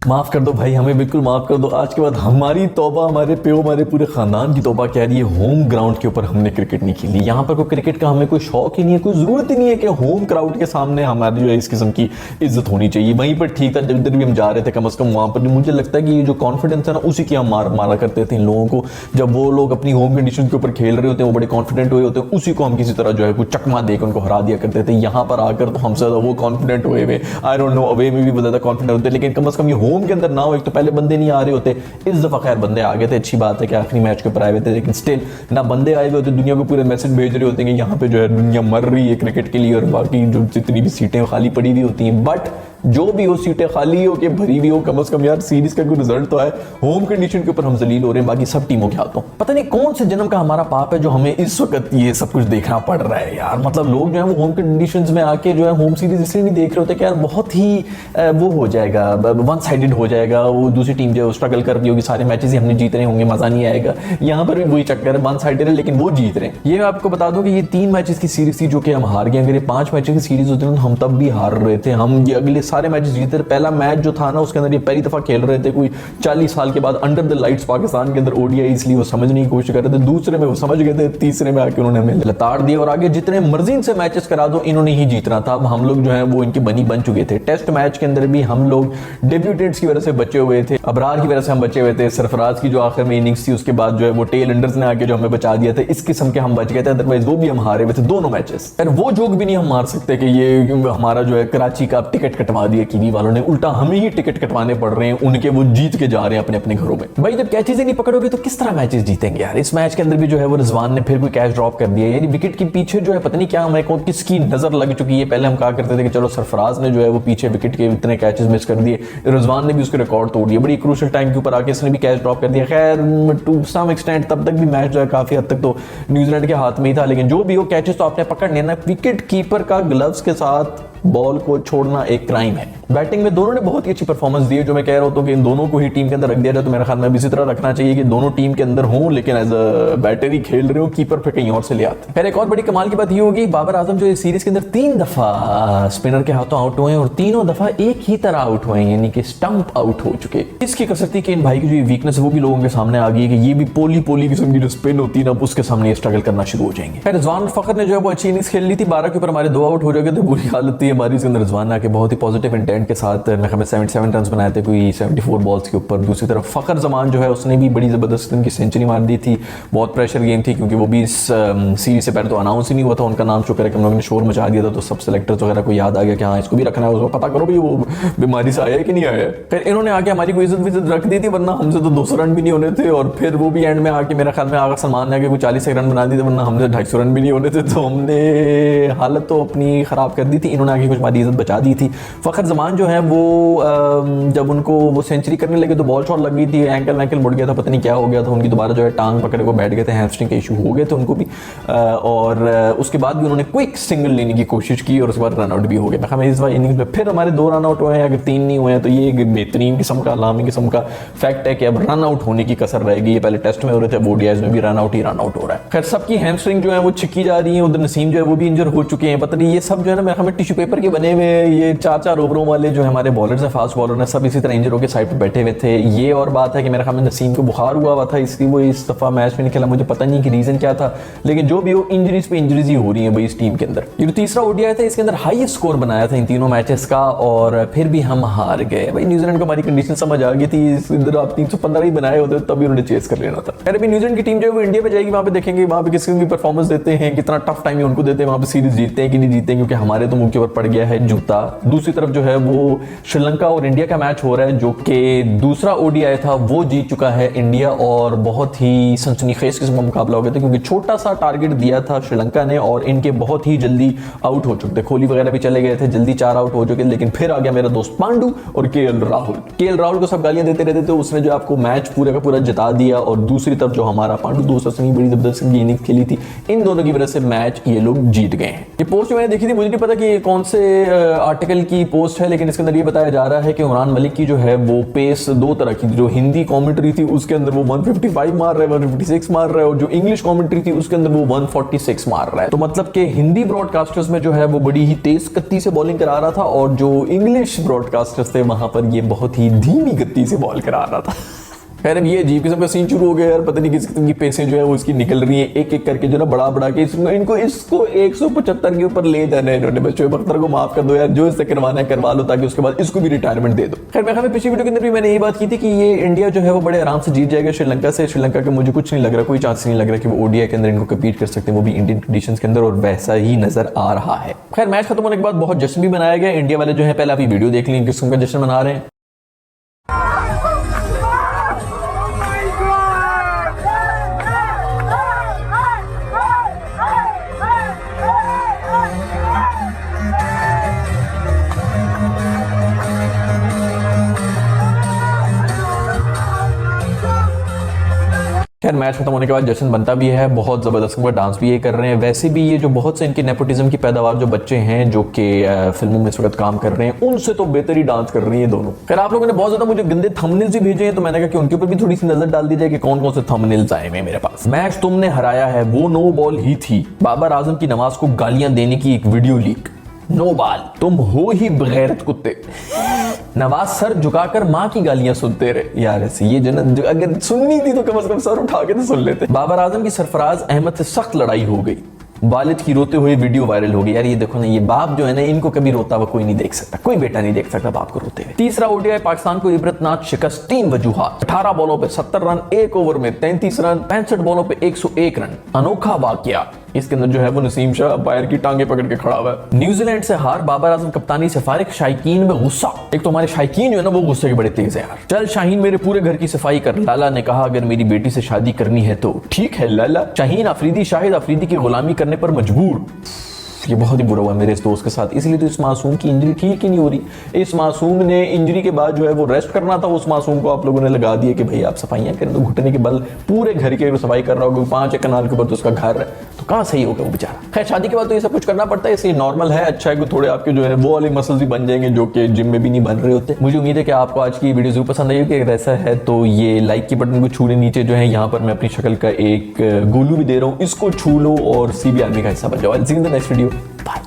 माफ कर दो भाई, हमें बिल्कुल माफ कर दो। आज के बाद हमारी तौबा, हमारे प्यो, हमारे पूरे खानदान की तौबा कह रही है, होम ग्राउंड के ऊपर हमने क्रिकेट नहीं खेली। यहाँ पर कोई क्रिकेट का हमें कोई शौक ही नहीं है, कोई जरूरत ही नहीं है कि होम क्राउड के सामने हमारी जो है इस किस्म की इज्जत होनी चाहिए। वहीं पर ठीक था, जब इधर भी हम जा रहे थे कम से कम वहां पर मुझे लगता है कि ये जो कॉन्फिडेंस है ना, उसी की हम मारा करते थे इन लोगों को। जब वो लोग अपनी होम कंडीशन के ऊपर खेल रहे होते हैं, वो बड़े कॉन्फिडेंट हुए होते हैं, उसी को हम किसी तरह जो है कुछ चकमा देकर उनको हरा दिया करते थे। यहाँ पर आकर तो हमसे वो कॉन्फिडेंट हुए, आई डोंट नो, अवे में भी ज्यादा कॉन्फिडेंट होते, लेकिन कम से कम ये होम के अंदर ना हो। एक तो पहले बंदे नहीं आ रहे होते, इस दफा खैर बंदे आ गए थे, अच्छी बात है कि आखिरी मैच के ऊपर आए हुए थे, लेकिन स्टिल ना बंदे आए हुए होते, दुनिया को पूरे मैसेज भेज रहे होते हैं कि यहाँ पे जो है दुनिया मर रही है क्रिकेट के लिए, और बाकी जो जितनी भी सीटें खाली पड़ी हुई होती हैं। बट जो भी हो, सीटें खाली हो के भरी हुई हो, कम से कम यार सीरीज का कोई रिजल्ट तो है। होम कंडीशन के ऊपर हम जलील हो रहे हैं बाकी सब टीमों के हाथों। पता नहीं कौन से जन्म का हमारा पाप है जो हमें इस वक्त ये सब कुछ देखना पड़ रहा है यार। मतलब लोग जो है वो होम कंडीशंस में आके जो है होम सीरीज इसलिए नहीं देख रहे होते कि यार बहुत ही वो हो जाएगा, वन साइडेड हो जाएगा, वो दूसरी टीम जो है स्ट्रगल कर रही होगी, सारे मैचेस ही हमने जीत रहे होंगे, मजा नहीं आएगा। यहाँ पर भी वही चक्कर है, वन साइडेड है लेकिन वो जीत रहे हैं। ये मैं आपको बता दूं कि ये 3 मैचेस की सीरीज थी जो कि हम हार गए। अगर ये 5 मैचेस की सीरीज होती है हम तब भी हार रहे थे। हम ये अगले सारे मैचेस जीते। पहला मैच जो था ना उसके अंदर ये पहली दफा खेल रहे थे कोई 40 साल के बाद अंडर द लाइट्स पाकिस्तान के अंदर ओडीआई, इसलिए वो समझने की कोशिश कर रहे थे। दूसरे में वो समझ गए थे, तीसरे में आके उन्होंने हमें लताड़ दिया और आगे जितने मर्जी से मैचेस करा दो इन्होंने ही जीतना था। अब हम लोग जो है वो इनकी बनी बन चुके थे। टेस्ट मैच के अंदर भी हम लोग डेब्यूटेंट्स की वजह से बचे हुए थे, अबरार की वजह से हम बचे हुए थे, सरफराज की जो आखिर में इनिंग्स थी उसके बाद जो है वो टेल एंडर्स ने आके जो हमें बचा दिया था, इस किस्म के हम बच गए थे। अदरवाइज वो भी हम हारे हुए थे दोनों मैचेस। फिर वो जोक भी नहीं हम मार सकते कि ये हमारा जो है कराची का टिकट कटवा दिया कीवी वालों ने, उल्टा हमें ही टिकट कटवाने पड़ रहे हैं उनके, वो जीत के जा रहे हैं अपने अपने घरों में। भाई जब कैचेस ही नहीं पकड़ोगे तो किस तरह मैचेस जीतेंगे यार। इस मैच के अंदर भी जो है वो रिजवान ने फिर कोई कैच ड्रॉप कर दिया, यानी विकेट के पीछे जो है पता नहीं क्या हमें किसकी नजर लग चुकी है। पहले हम कहा करते थे कि चलो सरफराज ने जो है वो पीछे विकेट के इतने कैचेस मिस कर दिए, रिजवान ने भी उसके रिकॉर्ड तोड़ दिया, बड़ी क्रूशियल टाइम के ऊपर आके इसने भी कैच ड्रॉप कर दिया। खैर टू सम एक्सटेंट तब तक भी मैच जो है काफी हद तक तो न्यूजीलैंड के हाथ में ही था, लेकिन जो भी हो कैचेस तो आपने पकड़ लेना। विकेट कीपर का ग्लव्स के साथ बॉल को छोड़ना एक क्राइम है। बैटिंग में दोनों ने बहुत ही अच्छी परफॉर्मेंस दी है, जो मैं कह रहा हूं कि इन दोनों को ही टीम के अंदर रख दिया जाए तो मेरे ख्याल में इसी तरह रखना चाहिए कि दोनों टीम के अंदर हों, लेकिन एज अ बैटर ही खेल रहे हो, कीपर पे कहीं और से ले आते। फिर एक और बड़ी कमाल की बात ये होगी, बाबर आजम जो इस सीरीज के अंदर 3 दफा स्पिनर के हाथों आउट हुए हैं और तीनों दफा एक ही तरह आउट हुए हैं, यानी कि स्टंप आउट हो चुके। इसकी कसरती कि इन भाई की जो वीकनेस है वो भी लोगों के सामने आ गई है कि ये भी पोली पोली किस्म की जो स्पिन होती है ना उसके सामने स्ट्रगल करना शुरू हो जाएंगे। फिर रिजवान फखर ने जो है वो अच्छी इनिंग्स खेल ली थी, 12 के ऊपर हमारे 2 आउट हो गए थे, बुरी हालत थी हमारी। इसके अंदर रिजवान के बहुत ही पॉजिटिव इंटेंट के साथ हमें 77 रन बनाए थे कोई 74 बॉल्स के ऊपर। दूसरी तरफ फखर जमान जो है उसने भी बड़ी जबरदस्त उनकी सेंचुरी मार दी थी। बहुत प्रेशर गेम थी क्योंकि वो भी इस सीरीज से पहले तो अनाउंस ही नहीं हुआ था उनका नाम, शुक्र है कि हम लोगों ने शोर मचा दिया था तो सब सेलेक्टर्स वगैरह को याद आ गया कि हाँ इसको भी रखना है, उसको पता करो भी वो बीमारी से आया है कि नहीं आया है। फिर इन्होंने आके हमारी कोई इज्जत रख दी थी, वरना हमसे तो 200 रन भी नहीं होने थे। और फिर वो भी एंड में आके मेरे ख्याल में आगा सलमान ने आके कोई 40 रन बना दी थे, वरना हमसे 250 रन भी नहीं होने थे। तो हमने हालत तो अपनी खराब कर दी थी, इन्होंने आके कुछ हमारी इज्जत बचा दी थी। फखर जमान जो है वो जब उनको वो सेंचुरी करने लगे तो बॉल शॉट लग गई थी, एंकल वैंकल मुड़ गया था, पता नहीं क्या हो गया था उनकी, दोबारा जो है टांग पकड़ के बैठ गए थे, हैमस्ट्रिंग के इशू हो गए थे उनको भी। और उसके बाद भी उन्होंने क्विक सिंगल लेने की कोशिश की और उसके बाद रन आउट भी हो गया। मैं इस बार इनिंग्स में फिर हमारे 2 रन आउट हुए हैं, अगर 3 नहीं हुए हैं तो ये एक बेहतरीन किस्म का लामी किस्म का फैक्ट है कि अब रन आउट होने की कसर रहेगी। ये पहले टेस्ट में हो रहे थे, ओडीआईज में भी रन आउट हो रहा है। खैर सबकी हैमस्ट्रिंग जो है वो छिकी जा रही है, उधर नसीम जो है वो भी इंजर हो चुके हैं। पता नहीं ये सब जो है ना मेरे हमें टिश्यू पेपर के बने हुए, ये 4-4 ओवरों वाले जो हमारे बॉलर्स हैं, फास्ट बॉलर हैं, सब इसी तरह इंजर होकर साइड पे बैठे हुए थे। ये और बात है कि मेरे ख्याल में नसीम को बुखार हुआ था, इसलिए वो इस दफा मैच में नहीं खेला। मुझे पता नहीं कि रीजन क्या था, लेकिन जो भी हो इंजरीज पे इंजरीज ही हो रही है भाई इस टीम के अंदर। ये तीसरा ओडीआई था, इसके अंदर हाईएस्ट स्कोर बनाया था इन तीनों मैचेस का और फिर भी हम हार गए। भाई न्यूजीलैंड को हमारी कंडीशन समझ आ गई थी, इधर आप 315 ही बनाए होते तभी उन्होंने चेस कर लेना था। फिर अभी न्यूजीलैंड की टीम जो है वो इंडिया पे जाएगी, वहां पे देखेंगे वहां पे किस किस्म की परफॉर्मेंस देते हैं, कितना टफ टाइम उनको देते हैं, वहां पे सीरीज जीतते हैं कि नहीं जीतते हैं, क्योंकि हमारे तो मुंह के ऊपर पड़ गया है जूता। दूसरी तरफ जो है वो श्रीलंका और इंडिया का मैच हो रहा है, जो कि दूसरा ओडीआई था वो जीत चुका है इंडिया और बहुत ही सनसनीखेज किस्म का मुकाबला हो गया था, क्योंकि छोटा सा टारगेट दिया था श्रीलंका ने और इनके बहुत ही जल्दी आउट हो चुके थे। कोहली वगैरह भी चले गए थे, जल्दी 4 आउट हो चुके, लेकिन फिर आ गया मेरा दोस्त पांडू और केएल राहुल को सब गालियां देते रहते थे, उसने जो आपको मैच पूरा का पूरा जिता दिया। और दूसरी तरफ जो हमारा पांडू दोस्त उसने बड़ी जबरदस्त इनिंग्स खेली थी, इन दोनों की वजह से मैच ये लोग जीत गए हैं। ये पोस्ट मैंने देखी थी, मुझे नहीं पता कि कौन से आर्टिकल की पोस्ट है, लेकिन इसके अंदर ये बताया जा रहा है कि इमरान मलिक की जो है वो पेस दो तरह की, जो हिंदी कमेंट्री थी उसके अंदर वो 155 मार रहा है, 156 मार रहा है, और जो इंग्लिश कमेंट्री थी उसके अंदर वो 146 मार रहा है। तो मतलब कि हिंदी ब्रॉडकास्टर्स में जो है वो बड़ी ही तेज गति से बॉलिंग करा रहा था, और जो इंग्लिश ब्रॉडकास्टर्स थे वहां पर ये बहुत ही धीमी गति से बॉल करा रहा था। खैर अब ये अजीब किस्म का सीन शुरू हो गया यार, पता नहीं किस किस्म की पेसें जो है वो इसकी निकल रही है एक एक करके, जो ना बढ़ा के इनको 175 के ऊपर ले जाना है इन्होंने। बच्चों बख्तर को माफ कर दो यार, जो इससे करवाना है करवा लो, ताकि उसके बाद इसको भी रिटायरमेंट दे दो। खैर मैं पिछली वीडियो के अंदर भी मैंने यही बात की थी कि ये इंडिया जो है वो बड़े आराम से जीत जाएगा श्रीलंका से। श्रीलंका के मुझे कुछ नहीं लग रहा, कोई चांस नहीं लग रहा कि वो ओडीआई के अंदर इनको कम्पीट कर सकते हैं, वो भी इंडियन कंडीशंस के अंदर, और वैसा ही नजर आ रहा है। खैर मैच खत्म होने के बाद बहुत जश्न भी मनाया गया। इंडिया वाले जो है पहले आप ये वीडियो देख लें किस किस्म का जश्न मना रहे हैं। खैर मैच खत्म होने के बाद जश्न बनता भी है, बहुत जबरदस्त डांस भी ये कर रहे हैं। वैसे भी ये जो बहुत से इनके नेपोटिज्म की पैदावार जो बच्चे हैं जो कि फिल्मों में इस वक्त काम कर रहे हैं, उनसे तो बेहतर ही डांस कर रही है दोनों। खैर आप लोगों ने बहुत ज्यादा मुझे गंदे थंबनेल्स भी भेजे हैं, तो मैंने कहा कि उनके ऊपर भी थोड़ी सी नजर डाल दी जाए कि कौन कौन से थंबनेल्स आए हैं मेरे पास। मैच तुमने हराया है, वो नो बॉल ही थी। बाबर आजम की नमाज को गालियां देने की एक वीडियो लीक। नो बाल, तुम हो ही बगैरत कुत्ते। नवाज सर झुकाकर माँ की गालियां सुनते रहे। यार ऐसे ये जन्नत अगर सुननी थी तो कम से कम सर उठा के तो सुन लेते। बाबर आजम की सरफराज अहमद से सख्त लड़ाई हो गई, वालिद की रोते हुए वीडियो वायरल हो गई। यार ये देखो ना, ये बाप जो है ना, इनको कभी रोता हुआ कोई नहीं देख सकता, कोई बेटा नहीं देख सकता बाप को रोते हुए। तीसरा ओडीआई पाकिस्तान को इबरतनाक शिकस्त, 3 वजूहात। 18 बॉलों पे 70 रन, एक ओवर में 33 रन, 65 बॉलों पे 101 रन। अनोखा वाकया, इसके अंदर जो है वो नसीम शाह अंपायर की टांगे पकड़ के खड़ा हुआ है। न्यूजीलैंड से हार, बाबर आजम कप्तानी से फारिग, शायकीन में गुस्सा। एक तो हमारे शायकीन जो है ना वो गुस्से के बड़े तेज है यार। चल शाहीन मेरे पूरे घर की सफाई कर। लाला ने कहा अगर मेरी बेटी से शादी करनी है तो ठीक है लाला। शाहीन अफरीदी शाहिद अफरीदी की गुलामी करने पर मजबूर। ये बहुत ही बुरा हुआ मेरे इस दोस्त के साथ, इसलिए तो इस मासूम की इंजरी ठीक ही नहीं हो रही। इस मासूम ने इंजरी के बाद जो है वो रेस्ट करना था, उस मासूम को आप लोगों ने लगा दिया कि भाई आप सफाइयां करें, तो घुटने के बल पूरे घर की सफाई कर रहा होगा, 5 कनाल के ऊपर तो उसका घर है, तो कहाँ सही होगा वो बेचारा। खैर शादी के बाद तो ये सब कुछ करना पड़ता है, इसलिए नॉर्मल है, अच्छा है कि थोड़े आपके जो है वो वाले मसल्स भी बन जाएंगे जो कि जिम में भी नहीं बन रहे होते। मुझे उम्मीद है कि आपको आज की वीडियो जरूर पसंद आई होगी। अगर ऐसा है तो ये लाइक के बटन को छू ले, नीचे जो है यहाँ पर मैं अपनी शक्ल का एक गोलू भी दे रहा हूँ, इसको छू लो और CB आर्मी का हिस्सा बन जाओ। Next video, bye.